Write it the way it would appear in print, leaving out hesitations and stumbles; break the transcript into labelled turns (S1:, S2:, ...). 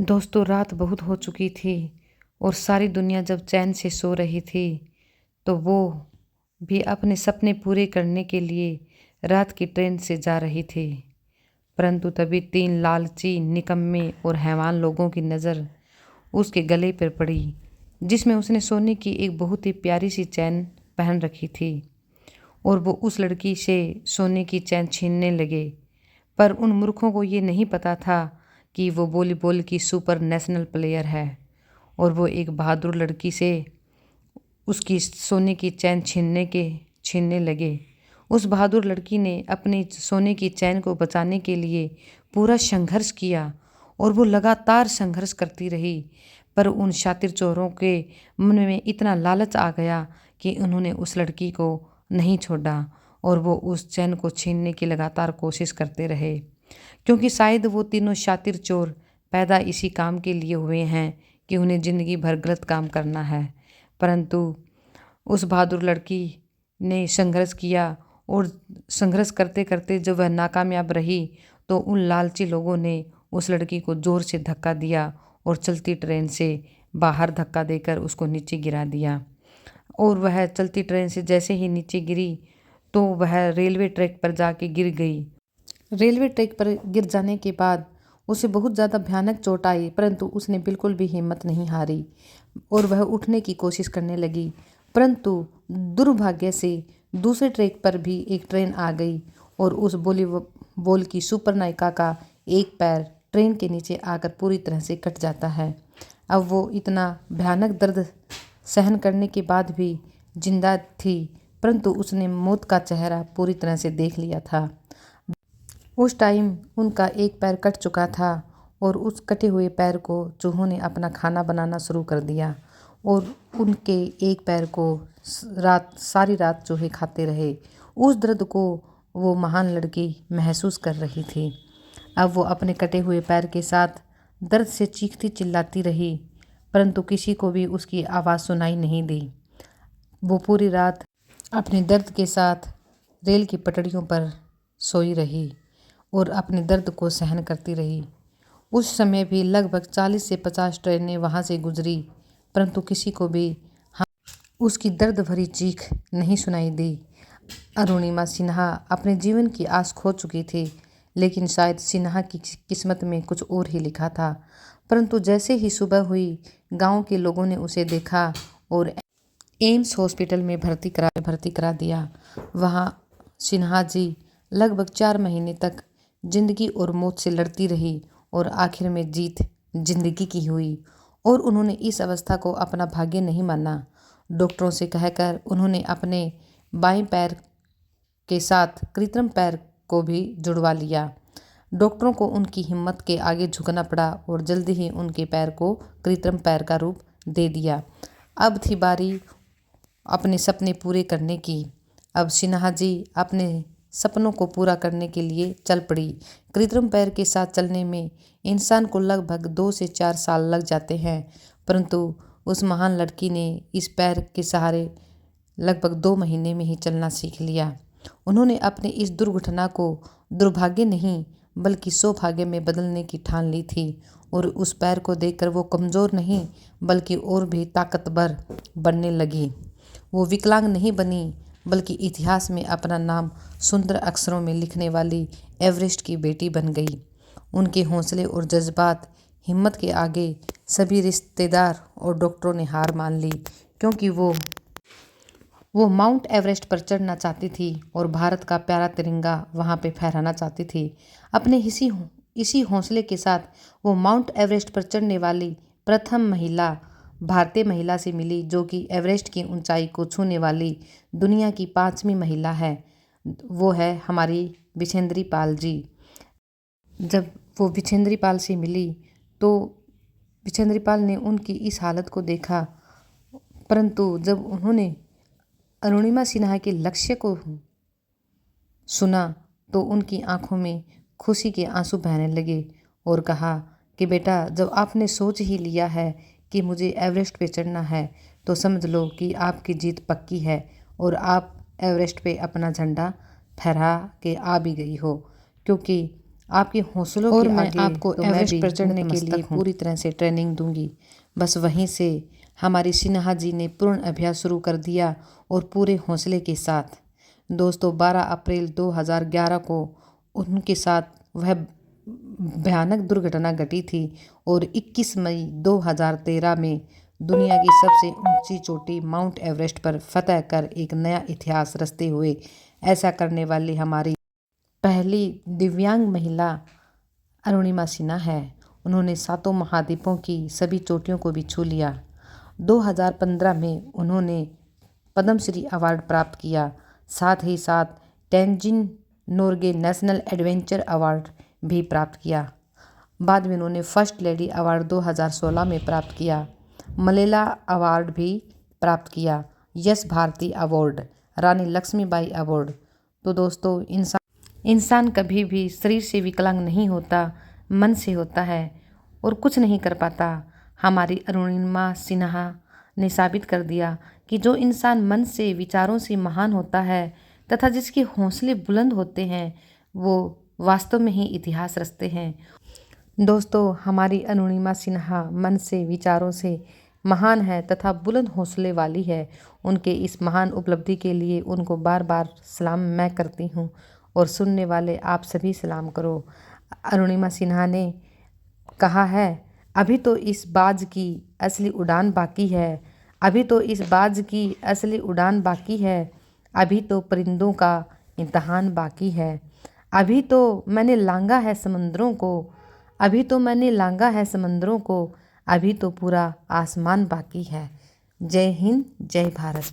S1: दोस्तों, रात बहुत हो चुकी थी और सारी दुनिया जब चैन से सो रही थी तो वो भी अपने सपने पूरे करने के लिए रात की ट्रेन से जा रही थी। परंतु तभी 3 लालची, निकम्मे और हैवान लोगों की नज़र उसके गले पर पड़ी, जिसमें उसने सोने की एक बहुत ही प्यारी सी चैन पहन रखी थी और वो उस लड़की से सोने की चैन छीनने लगे। पर उन मूर्खों को ये नहीं पता था कि वो वॉलीबॉल की सुपर नेशनल प्लेयर है और वो एक बहादुर लड़की से उसकी सोने की चैन छीनने लगे। उस बहादुर लड़की ने अपनी सोने की चैन को बचाने के लिए पूरा संघर्ष किया और वो लगातार संघर्ष करती रही। पर उन शातिर चोरों के मन में इतना लालच आ गया कि उन्होंने उस लड़की को नहीं छोड़ा और वो उस चैन को छीनने की लगातार कोशिश करते रहे, क्योंकि शायद वो तीनों शातिर चोर पैदा इसी काम के लिए हुए हैं कि उन्हें ज़िंदगी भर गलत काम करना है। परंतु उस बहादुर लड़की ने संघर्ष किया और संघर्ष करते करते जब वह नाकामयाब रही तो उन लालची लोगों ने उस लड़की को ज़ोर से धक्का दिया और चलती ट्रेन से बाहर धक्का देकर उसको नीचे गिरा दिया। और वह चलती ट्रेन से जैसे ही नीचे गिरी तो वह रेलवे ट्रैक पर जाके गिर गई। रेलवे ट्रैक पर गिर जाने के बाद उसे बहुत ज़्यादा भयानक चोट आई, परंतु उसने बिल्कुल भी हिम्मत नहीं हारी और वह उठने की कोशिश करने लगी। परंतु दुर्भाग्य से दूसरे ट्रैक पर भी एक ट्रेन आ गई और उस वॉलीबॉल की सुपर नायिका का एक पैर ट्रेन के नीचे आकर पूरी तरह से कट जाता है। अब वो इतना भयानक दर्द सहन करने के बाद भी जिंदा थी, परंतु उसने मौत का चेहरा पूरी तरह से देख लिया था। उस टाइम उनका एक पैर कट चुका था और उस कटे हुए पैर को चूहों ने अपना खाना बनाना शुरू कर दिया और उनके एक पैर को सारी रात चूहे खाते रहे। उस दर्द को वो महान लड़की महसूस कर रही थी। अब वो अपने कटे हुए पैर के साथ दर्द से चीखती चिल्लाती रही, परंतु किसी को भी उसकी आवाज़ सुनाई नहीं दी। वो पूरी रात अपने दर्द के साथ रेल की पटरियों पर सोई रही और अपने दर्द को सहन करती रही। उस समय भी लगभग 40 से 50 ट्रेनें वहाँ से गुजरी, परंतु किसी को भी उसकी दर्द भरी चीख नहीं सुनाई दी। अरुणिमा सिन्हा अपने जीवन की आस खो चुकी थी, लेकिन शायद सिन्हा की किस्मत में कुछ और ही लिखा था। परंतु जैसे ही सुबह हुई, गांव के लोगों ने उसे देखा और एम्स हॉस्पिटल में भर्ती करा दिया। वहाँ सिन्हा जी लगभग 4 महीने तक जिंदगी और मौत से लड़ती रही और आखिर में जीत जिंदगी की हुई और उन्होंने इस अवस्था को अपना भाग्य नहीं माना। डॉक्टरों से कहकर उन्होंने अपने बाएं पैर के साथ कृत्रिम पैर को भी जुड़वा लिया। डॉक्टरों को उनकी हिम्मत के आगे झुकना पड़ा और जल्दी ही उनके पैर को कृत्रिम पैर का रूप दे दिया। अब थी बारी अपने सपने पूरे करने की। अब सिन्हा जी अपने सपनों को पूरा करने के लिए चल पड़ी। कृत्रिम पैर के साथ चलने में इंसान को लगभग 2 से 4 साल लग जाते हैं, परंतु उस महान लड़की ने इस पैर के सहारे लगभग 2 महीने में ही चलना सीख लिया। उन्होंने अपने इस दुर्घटना को दुर्भाग्य नहीं बल्कि सौभाग्य में बदलने की ठान ली थी और उस पैर को देखकर वो कमज़ोर नहीं बल्कि और भी ताकतवर बनने लगी। वो विकलांग नहीं बनी बल्कि इतिहास में अपना नाम सुंदर अक्षरों में लिखने वाली एवरेस्ट की बेटी बन गई। उनके हौसले और जज्बात हिम्मत के आगे सभी रिश्तेदार और डॉक्टरों ने हार मान ली, क्योंकि वो माउंट एवरेस्ट पर चढ़ना चाहती थी और भारत का प्यारा तिरंगा वहाँ पे फहराना चाहती थी। अपने इसी हौसले के साथ वो माउंट एवरेस्ट पर चढ़ने वाली प्रथम महिला भारतीय महिला से मिली, जो कि एवरेस्ट की ऊंचाई को छूने वाली दुनिया की 5वीं महिला है। वो है हमारी बिछेंद्री पाल जी। जब वो बिछेंद्री पाल से मिली तो बिछेंद्री पाल ने उनकी इस हालत को देखा, परंतु जब उन्होंने अरुणिमा सिन्हा के लक्ष्य को सुना तो उनकी आंखों में खुशी के आंसू बहने लगे और कहा कि बेटा, जब आपने सोच ही लिया है कि मुझे एवरेस्ट पे चढ़ना है तो समझ लो कि आपकी जीत पक्की है और आप एवरेस्ट पे अपना झंडा फहरा के आ भी गई हो, क्योंकि आपके हौसलों
S2: और
S1: के
S2: मैं
S1: आगे
S2: आपको
S1: तो
S2: एवरेस्ट
S1: मैं
S2: पर
S1: भी
S2: चढ़ने के लिए
S1: नतमस्तक हूँ।
S2: पूरी तरह से ट्रेनिंग दूंगी। बस वहीं से हमारी सिन्हा जी ने पूर्ण अभ्यास शुरू कर दिया और पूरे हौसले के साथ। दोस्तों 12 अप्रैल 2011 को उनके साथ वह भयानक दुर्घटना घटी थी और 21 मई 2013 में दुनिया की सबसे ऊंची चोटी माउंट एवरेस्ट पर फतह कर एक नया इतिहास रचते हुए ऐसा करने वाली हमारी पहली दिव्यांग महिला अरुणिमा सिन्हा है। उन्होंने 7 महाद्वीपों की सभी चोटियों को भी छू लिया। 2015 में उन्होंने पद्मश्री अवार्ड प्राप्त किया। साथ ही साथ Tenzin Norgay national adventure award भी प्राप्त किया। बाद में उन्होंने फर्स्ट लेडी अवार्ड 2016 में प्राप्त किया। मलेला अवार्ड भी प्राप्त किया। यश भारती अवार्ड, रानी लक्ष्मीबाई अवार्ड। तो दोस्तों इंसान कभी भी शरीर से विकलांग नहीं होता, मन से होता है और कुछ नहीं कर पाता। हमारी अरुणिमा सिन्हा ने साबित कर दिया कि जो इंसान मन से, विचारों से महान होता है तथा जिसके हौसले बुलंद होते हैं, वो वास्तव में ही इतिहास रचते हैं। दोस्तों हमारी अरुणिमा सिन्हा मन से, विचारों से महान है तथा बुलंद हौसले वाली है। उनके इस महान उपलब्धि के लिए उनको बार बार सलाम मैं करती हूँ और सुनने वाले आप सभी सलाम करो। अरुणिमा सिन्हा ने कहा है, अभी तो इस बाज की असली उड़ान बाकी है, अभी तो इस बाज की असली उड़ान बाकी है, अभी तो परिंदों का इम्तहान बाकी है, अभी तो मैंने लांघा है समंदरों को, अभी तो मैंने लांघा है समंदरों को, अभी तो पूरा आसमान बाकी है। जय हिंद, जय भारत।